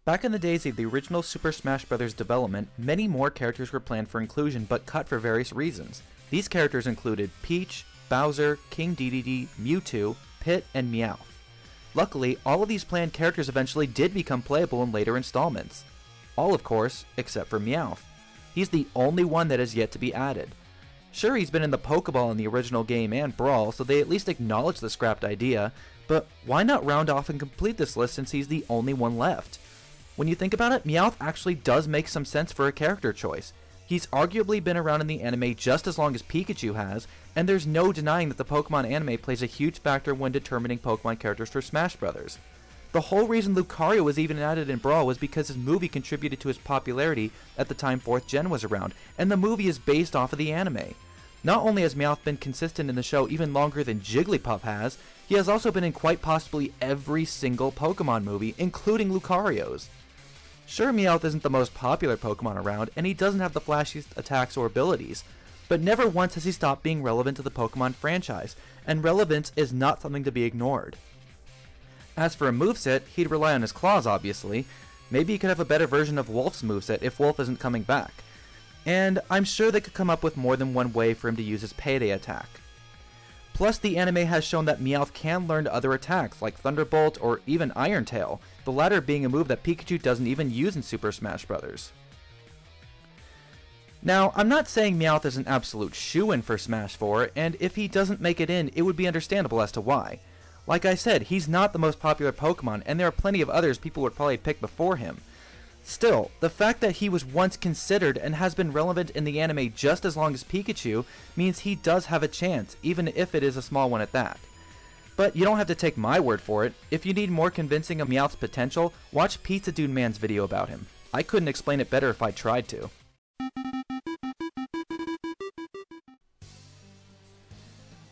Back in the days of the original Super Smash Bros. Development, many more characters were planned for inclusion but cut for various reasons. These characters included Peach, Bowser, King Dedede, Mewtwo, Pit, and Meowth. Luckily, all of these planned characters eventually did become playable in later installments. All, of course, except for Meowth. He's the only one that has yet to be added. Sure, he's been in the Pokeball in the original game and Brawl, so they at least acknowledge the scrapped idea, but why not round off and complete this list since he's the only one left? When you think about it, Meowth actually does make some sense for a character choice. He's arguably been around in the anime just as long as Pikachu has, and there's no denying that the Pokemon anime plays a huge factor when determining Pokemon characters for Smash Bros. The whole reason Lucario was even added in Brawl was because his movie contributed to his popularity at the time 4th Gen was around, and the movie is based off of the anime. Not only has Meowth been consistent in the show even longer than Jigglypuff has, he has also been in quite possibly every single Pokemon movie, including Lucario's. Sure, Meowth isn't the most popular Pokemon around, and he doesn't have the flashiest attacks or abilities, but never once has he stopped being relevant to the Pokemon franchise, and relevance is not something to be ignored. As for a moveset, he'd rely on his claws obviously. Maybe he could have a better version of Wolf's moveset if Wolf isn't coming back. And I'm sure they could come up with more than one way for him to use his payday attack. Plus, the anime has shown that Meowth can learn other attacks like Thunderbolt or even Iron Tail, the latter being a move that Pikachu doesn't even use in Super Smash Bros. Now, I'm not saying Meowth is an absolute shoo-in for Smash 4, and if he doesn't make it in, it would be understandable as to why. Like I said, he's not the most popular Pokemon, and there are plenty of others people would probably pick before him. Still, the fact that he was once considered and has been relevant in the anime just as long as Pikachu means he does have a chance, even if it is a small one at that. But you don't have to take my word for it. If you need more convincing of Meowth's potential, watch Pizza Dude Man's video about him. I couldn't explain it better if I tried to.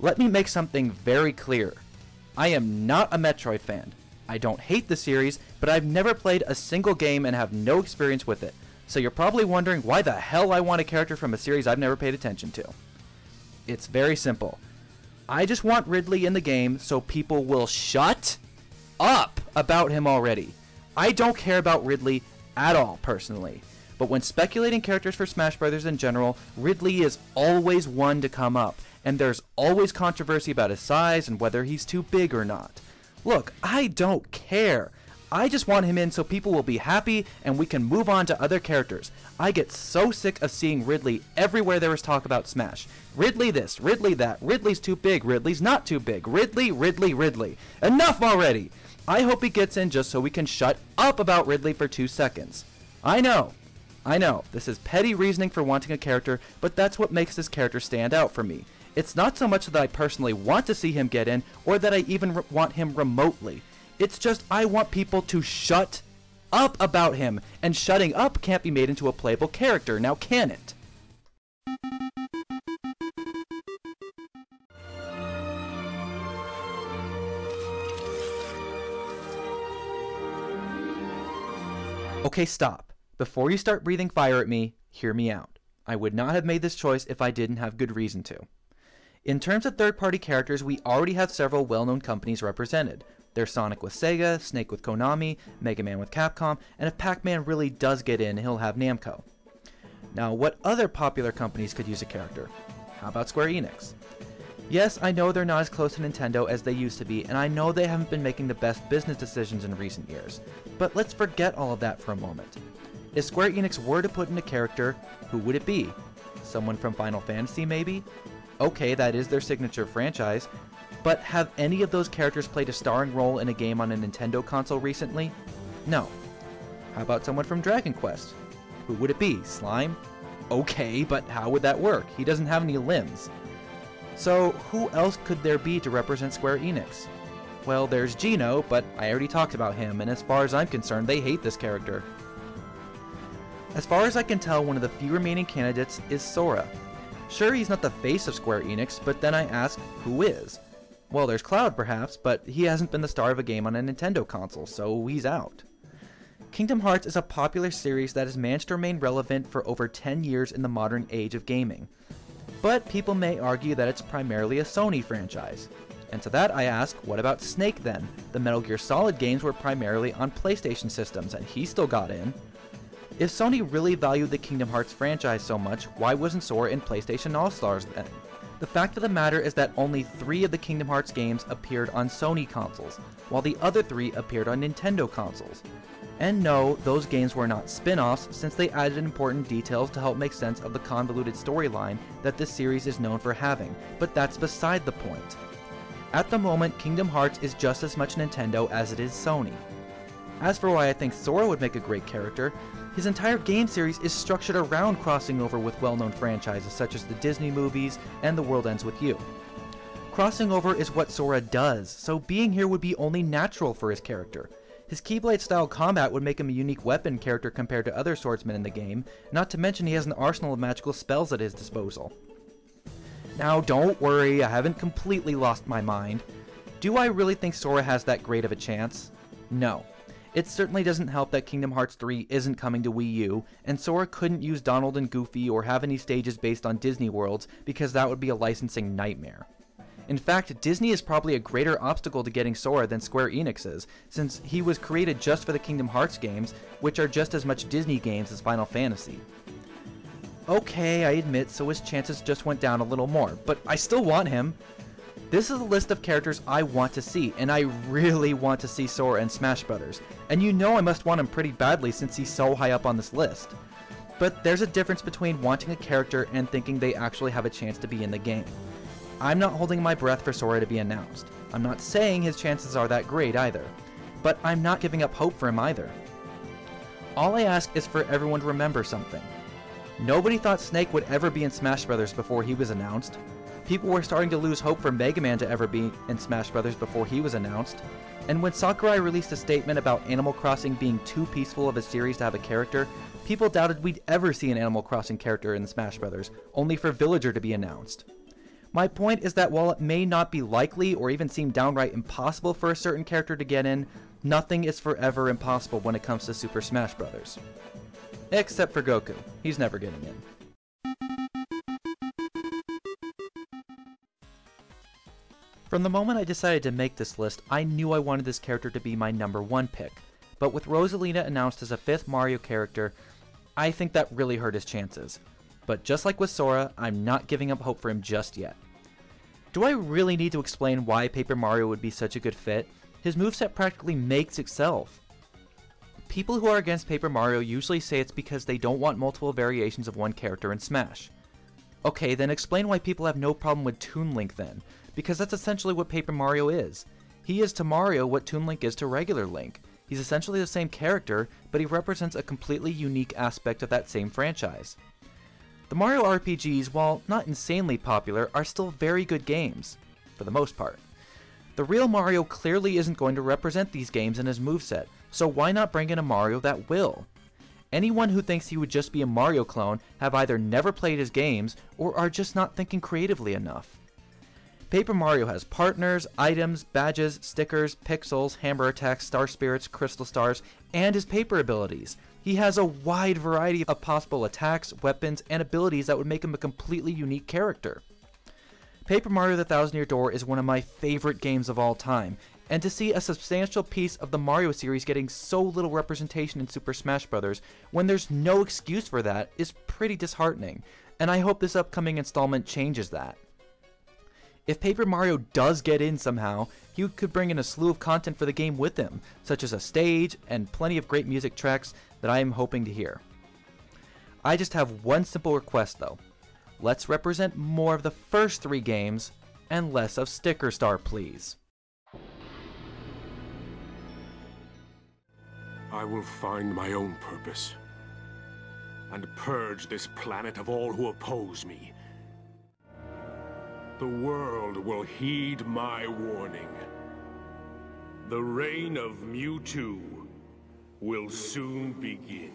Let me make something very clear. I am not a Metroid fan. I don't hate the series, but I've never played a single game and have no experience with it. So you're probably wondering why the hell I want a character from a series I've never paid attention to. It's very simple. I just want Ridley in the game so people will shut up about him already. I don't care about Ridley at all, personally. But when speculating characters for Smash Bros. In general, Ridley is always one to come up, and there's always controversy about his size and whether he's too big or not. Look, I don't care. I just want him in so people will be happy and we can move on to other characters. I get so sick of seeing Ridley everywhere there is talk about Smash. Ridley this, Ridley that, Ridley's too big, Ridley's not too big, Ridley, Ridley, Ridley. Enough already! I hope he gets in just so we can shut up about Ridley for 2 seconds. I know, this is petty reasoning for wanting a character, but that's what makes this character stand out for me. It's not so much that I personally want to see him get in, or that I even want him remotely. It's just I want people to shut up about him, and shutting up can't be made into a playable character, now can it? Okay, stop. Before you start breathing fire at me, hear me out. I would not have made this choice if I didn't have good reason to. In terms of third-party characters, we already have several well-known companies represented. There's Sonic with Sega, Snake with Konami, Mega Man with Capcom, and if Pac-Man really does get in, he'll have Namco. Now, what other popular companies could use a character? How about Square Enix? Yes, I know they're not as close to Nintendo as they used to be, and I know they haven't been making the best business decisions in recent years. But let's forget all of that for a moment. If Square Enix were to put in a character, who would it be? Someone from Final Fantasy, maybe? Okay, that is their signature franchise, but have any of those characters played a starring role in a game on a Nintendo console recently? No. How about someone from Dragon Quest? Who would it be? Slime? Okay, but how would that work? He doesn't have any limbs. So, who else could there be to represent Square Enix? Well, there's Geno, but I already talked about him, and as far as I'm concerned, they hate this character. As far as I can tell, one of the few remaining candidates is Sora. Sure, he's not the face of Square Enix, but then I ask, who is? Well, there's Cloud perhaps, but he hasn't been the star of a game on a Nintendo console, so he's out. Kingdom Hearts is a popular series that has managed to remain relevant for over 10 years in the modern age of gaming. But people may argue that it's primarily a Sony franchise. And to that I ask, what about Snake then? The Metal Gear Solid games were primarily on PlayStation systems, and he still got in. If Sony really valued the Kingdom Hearts franchise so much, why wasn't Sora in PlayStation All-Stars then? The fact of the matter is that only 3 of the Kingdom Hearts games appeared on Sony consoles, while the other 3 appeared on Nintendo consoles. And no, those games were not spin-offs, since they added important details to help make sense of the convoluted storyline that this series is known for having, but that's beside the point. At the moment, Kingdom Hearts is just as much Nintendo as it is Sony. As for why I think Sora would make a great character, his entire game series is structured around crossing over with well-known franchises such as the Disney movies and The World Ends With You. Crossing over is what Sora does, so being here would be only natural for his character. His Keyblade style combat would make him a unique weapon character compared to other swordsmen in the game, not to mention he has an arsenal of magical spells at his disposal. Now don't worry, I haven't completely lost my mind. Do I really think Sora has that great of a chance? No. It certainly doesn't help that Kingdom Hearts 3 isn't coming to Wii U, and Sora couldn't use Donald and Goofy or have any stages based on Disney worlds because that would be a licensing nightmare. In fact, Disney is probably a greater obstacle to getting Sora than Square Enix is, since he was created just for the Kingdom Hearts games, which are just as much Disney games as Final Fantasy. Okay, I admit, so his chances just went down a little more, but I still want him. This is a list of characters I want to see, and I really want to see Sora in Smash Bros. And you know I must want him pretty badly since he's so high up on this list. But there's a difference between wanting a character and thinking they actually have a chance to be in the game. I'm not holding my breath for Sora to be announced. I'm not saying his chances are that great either, but I'm not giving up hope for him either. All I ask is for everyone to remember something. Nobody thought Snake would ever be in Smash Bros. Before he was announced. People were starting to lose hope for Mega Man to ever be in Smash Bros. Before he was announced. And when Sakurai released a statement about Animal Crossing being too peaceful of a series to have a character, people doubted we'd ever see an Animal Crossing character in Smash Bros., only for Villager to be announced. My point is that while it may not be likely or even seem downright impossible for a certain character to get in, nothing is forever impossible when it comes to Super Smash Bros. Except for Goku. He's never getting in. From the moment I decided to make this list, I knew I wanted this character to be my #1 pick. But with Rosalina announced as a 5th Mario character, I think that really hurt his chances. But just like with Sora, I'm not giving up hope for him just yet. Do I really need to explain why Paper Mario would be such a good fit? His moveset practically makes itself. People who are against Paper Mario usually say it's because they don't want multiple variations of one character in Smash. Okay, then explain why people have no problem with Toon Link then, because that's essentially what Paper Mario is. He is to Mario what Toon Link is to regular Link. He's essentially the same character, but he represents a completely unique aspect of that same franchise. The Mario RPGs, while not insanely popular, are still very good games, for the most part. The real Mario clearly isn't going to represent these games in his moveset, so why not bring in a Mario that will? Anyone who thinks he would just be a Mario clone have either never played his games, or are just not thinking creatively enough. Paper Mario has partners, items, badges, stickers, pixels, hammer attacks, star spirits, crystal stars, and his paper abilities. He has a wide variety of possible attacks, weapons, and abilities that would make him a completely unique character. Paper Mario The Thousand Year Door is one of my favorite games of all time, and to see a substantial piece of the Mario series getting so little representation in Super Smash Bros. When there's no excuse for that is pretty disheartening, and I hope this upcoming installment changes that. If Paper Mario does get in somehow, he could bring in a slew of content for the game with him, such as a stage and plenty of great music tracks that I am hoping to hear. I just have one simple request though. Let's represent more of the first 3 games and less of Sticker Star, please. I will find my own purpose and purge this planet of all who oppose me. The world will heed my warning. The reign of Mewtwo will soon begin.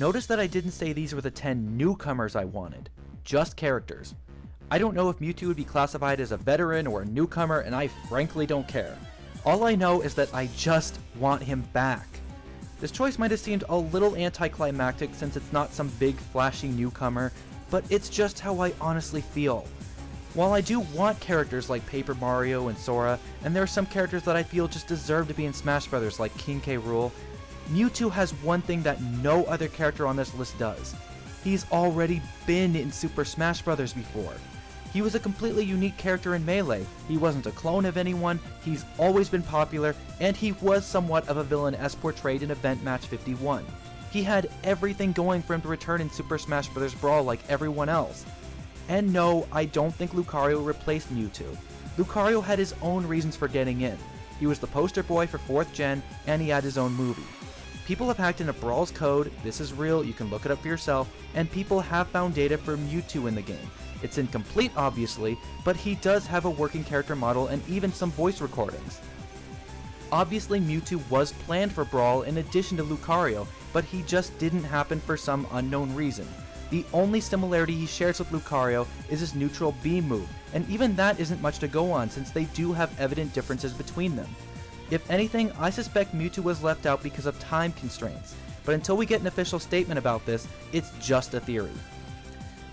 Notice that I didn't say these were the 10 newcomers I wanted, just characters. I don't know if Mewtwo would be classified as a veteran or a newcomer, and I frankly don't care. All I know is that I just want him back. This choice might have seemed a little anticlimactic since it's not some big flashy newcomer, but it's just how I honestly feel. While I do want characters like Paper Mario and Sora, and there are some characters that I feel just deserve to be in Smash Bros. Like King K. Rool, Mewtwo has one thing that no other character on this list does. He's already been in Super Smash Bros. Before. He was a completely unique character in Melee. He wasn't a clone of anyone, he's always been popular, and he was somewhat of a villain as portrayed in Event Match 51. He had everything going for him to return in Super Smash Bros. Brawl like everyone else. And no, I don't think Lucario replaced Mewtwo. Lucario had his own reasons for getting in. He was the poster boy for 4th gen, and he had his own movie. People have hacked into Brawl's code, this is real, you can look it up for yourself, and people have found data for Mewtwo in the game. It's incomplete, obviously, but he does have a working character model and even some voice recordings. Obviously, Mewtwo was planned for Brawl in addition to Lucario, but he just didn't happen for some unknown reason. The only similarity he shares with Lucario is his neutral beam move, and even that isn't much to go on since they do have evident differences between them. If anything, I suspect Mewtwo was left out because of time constraints, but until we get an official statement about this, it's just a theory.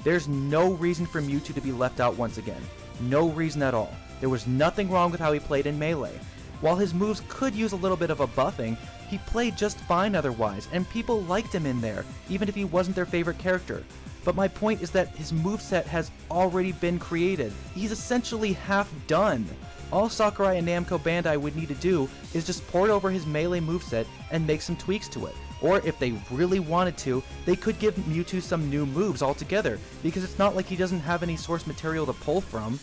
There's no reason for Mewtwo to be left out once again. No reason at all. There was nothing wrong with how he played in Melee. While his moves could use a little bit of a buffing, he played just fine otherwise, and people liked him in there, even if he wasn't their favorite character. But my point is that his moveset has already been created. He's essentially half done. All Sakurai and Namco Bandai would need to do is just port over his Melee moveset and make some tweaks to it. Or if they really wanted to, they could give Mewtwo some new moves altogether, because it's not like he doesn't have any source material to pull from.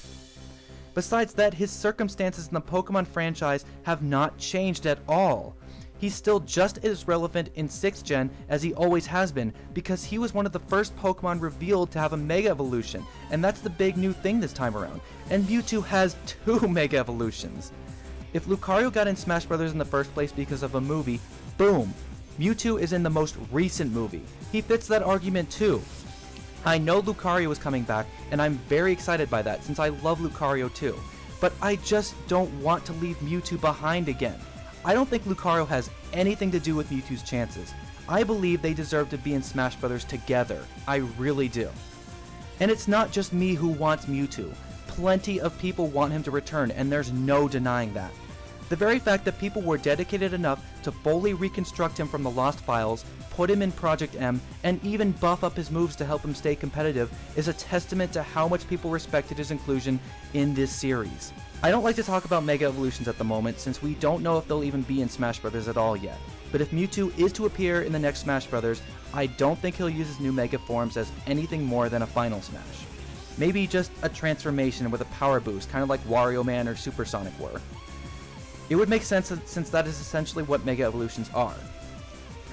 Besides that, his circumstances in the Pokemon franchise have not changed at all. He's still just as relevant in 6th gen as he always has been, because he was one of the first Pokemon revealed to have a Mega Evolution, and that's the big new thing this time around. And Mewtwo has 2 Mega Evolutions. If Lucario got in Smash Bros. In the first place because of a movie, boom! Mewtwo is in the most recent movie. He fits that argument too. I know Lucario is coming back, and I'm very excited by that since I love Lucario too. But I just don't want to leave Mewtwo behind again. I don't think Lucario has anything to do with Mewtwo's chances. I believe they deserve to be in Smash Bros. Together. I really do. And it's not just me who wants Mewtwo. Plenty of people want him to return, and there's no denying that. The very fact that people were dedicated enough to fully reconstruct him from the Lost Files, put him in Project M, and even buff up his moves to help him stay competitive is a testament to how much people respected his inclusion in this series. I don't like to talk about Mega Evolutions at the moment since we don't know if they'll even be in Smash Bros. At all yet. But if Mewtwo is to appear in the next Smash Bros., I don't think he'll use his new Mega forms as anything more than a Final Smash. Maybe just a transformation with a power boost, kind of like Wario Man or Supersonic were. It would make sense since that is essentially what Mega Evolutions are.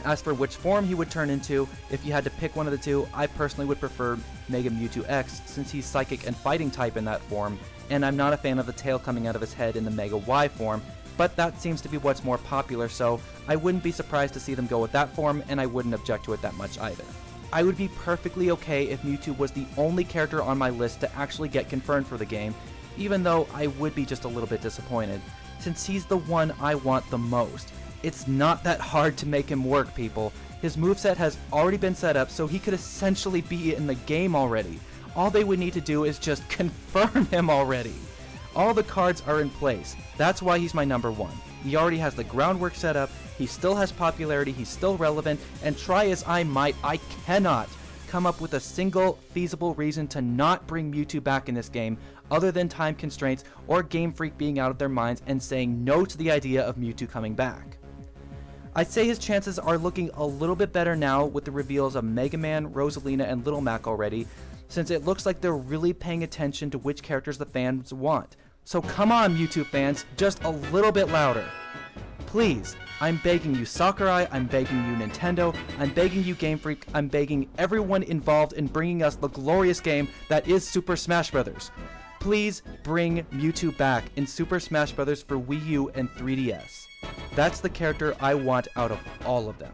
As for which form he would turn into, if you had to pick one of the two, I personally would prefer Mega Mewtwo X since he's Psychic and Fighting type in that form, and I'm not a fan of the tail coming out of his head in the Mega Y form, but that seems to be what's more popular, so I wouldn't be surprised to see them go with that form, and I wouldn't object to it that much either. I would be perfectly okay if Mewtwo was the only character on my list to actually get confirmed for the game, even though I would be just a little bit disappointed, since he's the one I want the most. It's not that hard to make him work, people. His moveset has already been set up, so he could essentially be in the game already. All they would need to do is just confirm him already. All the cards are in place. That's why he's my number 1. He already has the groundwork set up, he still has popularity, he's still relevant, and try as I might, I cannot come up with a single feasible reason to not bring Mewtwo back in this game other than time constraints or Game Freak being out of their minds and saying no to the idea of Mewtwo coming back. I'd say his chances are looking a little bit better now with the reveals of Mega Man, Rosalina, and Little Mac already, since it looks like they're really paying attention to which characters the fans want. So come on, Mewtwo fans, just a little bit louder. Please, I'm begging you Sakurai, I'm begging you Nintendo, I'm begging you Game Freak, I'm begging everyone involved in bringing us the glorious game that is Super Smash Bros. Please bring Mewtwo back in Super Smash Bros. For Wii U and 3DS. That's the character I want out of all of them.